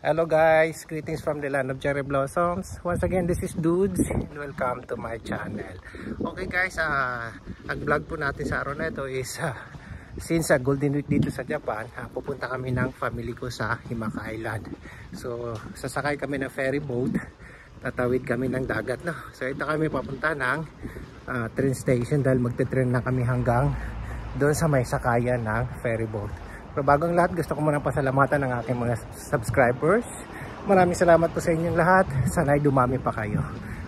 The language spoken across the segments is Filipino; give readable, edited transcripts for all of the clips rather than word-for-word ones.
Hello guys, greetings from the land of cherry blossoms. Once again, this is Dudes and welcome to my channel. Okay guys, ang vlog po natin sa araw na ito is since Golden Week dito sa Japan, pupunta kami ng family ko sa Himaka Island. So sasakay kami ng ferry boat, tatawid kami ng dagat na. So ito kami papunta ng train station dahil magte-train na kami hanggang doon sa may sakayan ng ferry boat. Pero bagong lahat, gusto ko muna pasalamatan ng aking mga subscribers. Maraming salamat po sa inyong lahat. Sana'y dumami pa kayo.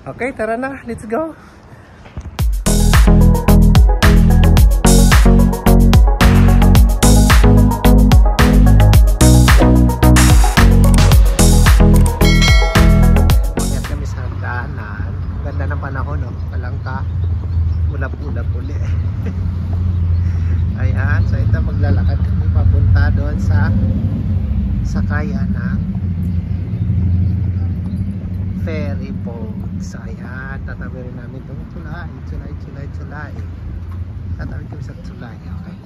Okay, tara na. Let's go! Pagkat kami sa daanan. Ganda ng panahon, no? Palangka. Ulap-ulap uli. Ayan, so ito maglalakad kami papunta doon sa sakayan ng ferry boat. So ayan, tatawid rin namin itong tulay. Tatawid kami sa tulay, okay.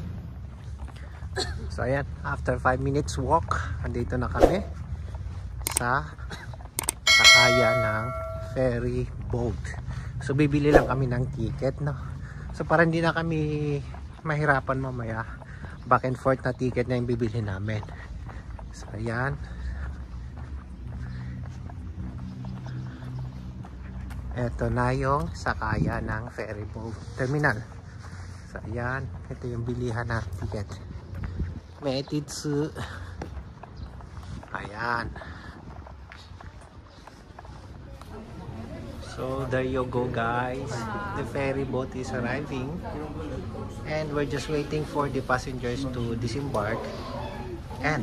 So ayan, after 5 minutes walk, andito na kami sa sakayan ng ferry boat. So bibili lang kami ng ticket, no? So para hindi na kami mahirapan mamaya, back and forth na ticket na yung bibili namin. So ayan, eto na yung sakaya ng ferry boat terminal. So ayan, ito yung bilihan ng ticket. Metitsu. Ayan. So there you go guys, the ferry boat is arriving and we're just waiting for the passengers to disembark and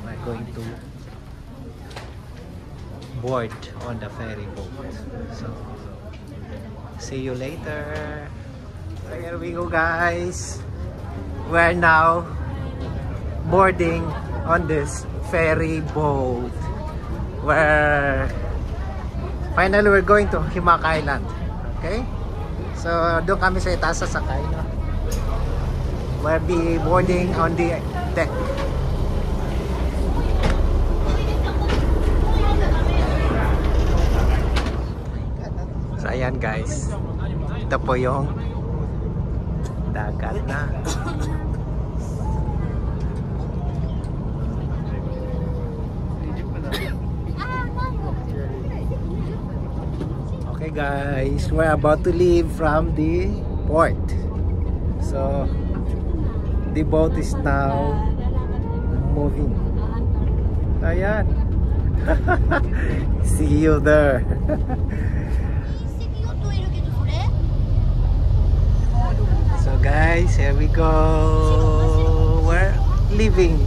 we're going to board on the ferry boat. So see you later. So here we go guys, we're now boarding on this ferry boat. Finally, we're going to Himaka Island. Okay? So, doon kami sa itaas sasakay, no? We'll be boarding on the deck. So, ayan guys. Ito po yung dagat na. Okay guys, we're about to leave from the port. So the boat is now moving. Ayan. See you there. So guys, here we go. We're leaving.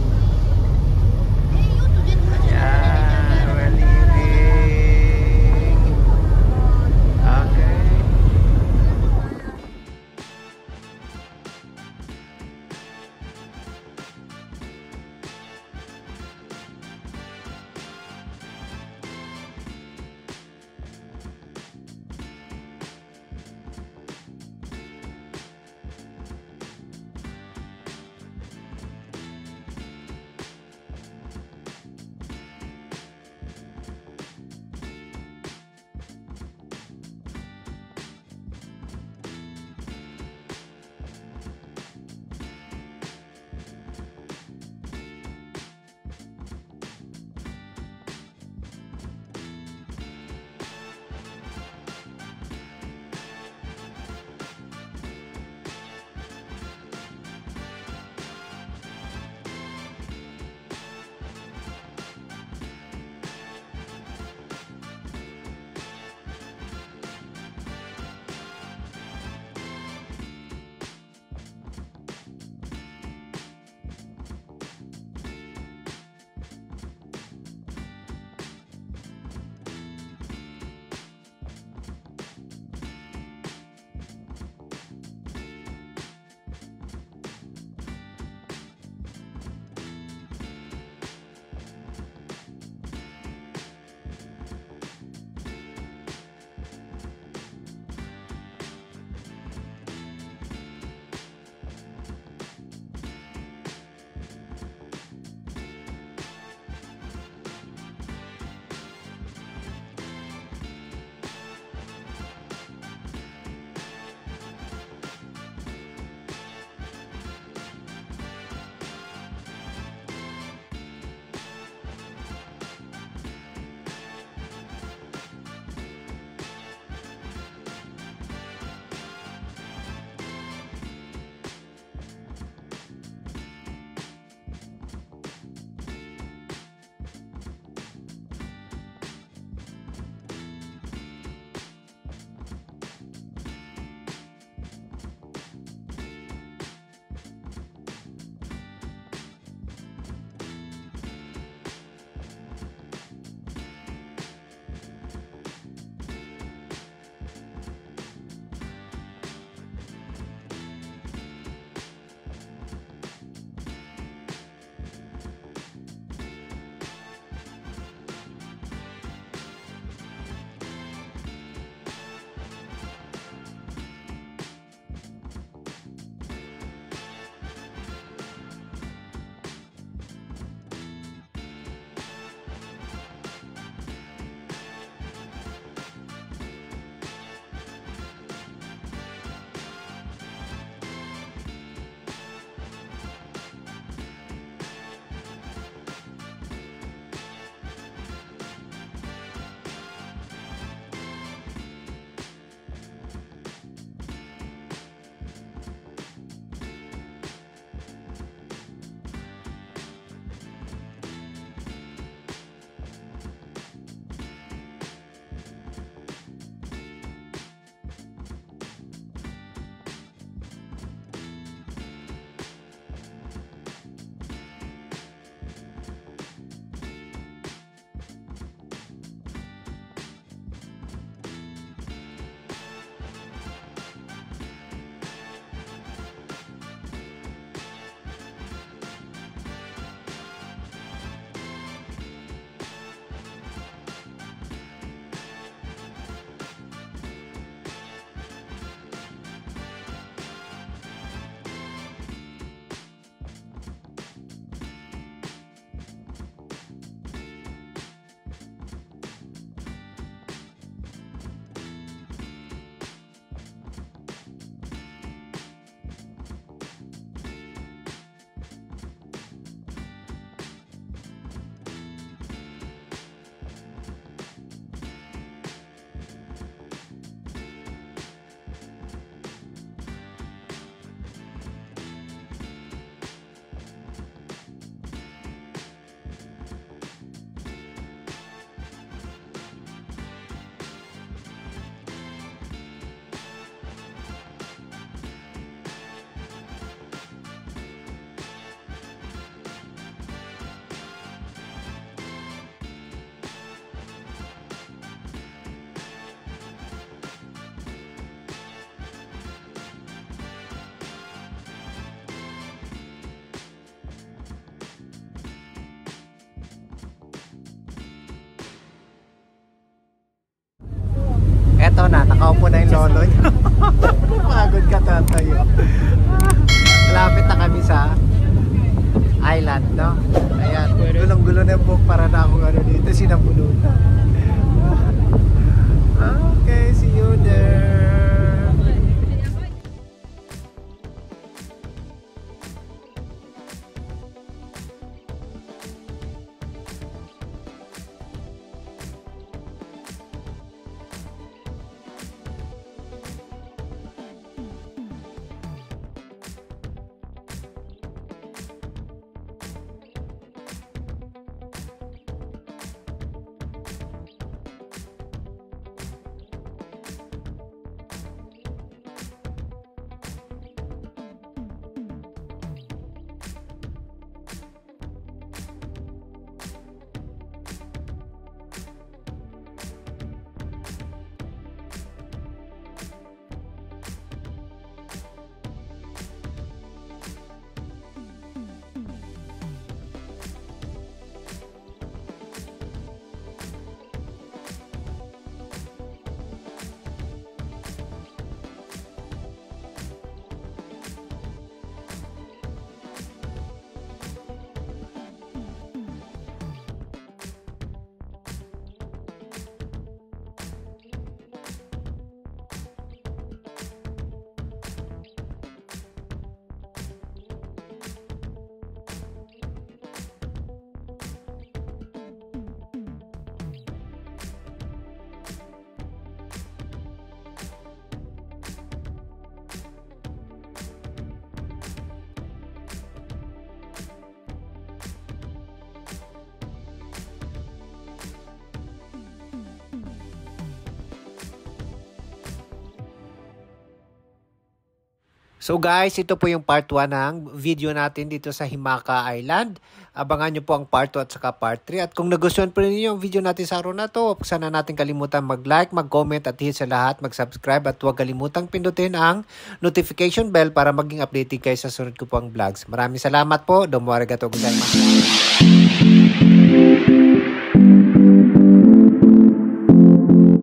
na, nakaupo na yung lolo niya. Pagod ka tatayo. Malapit na kami sa island, no? Ayan, gulong-gulo na yung buhok para na akong ano dito, sinabulutan. Okay, see you there. So guys, ito po yung part 1 ng video natin dito sa Himaka Island. Abangan nyo po ang part 2 at saka part 3. At kung nagustuhan po ninyo yung video natin sa araw na to, sana natin kalimutan mag-like, mag-comment at hit sa lahat, mag-subscribe at huwag kalimutang pindutin ang notification bell para maging updated kayo sa sunod ko pong vlogs. Maraming salamat po. Domo arigatou gozaimasu.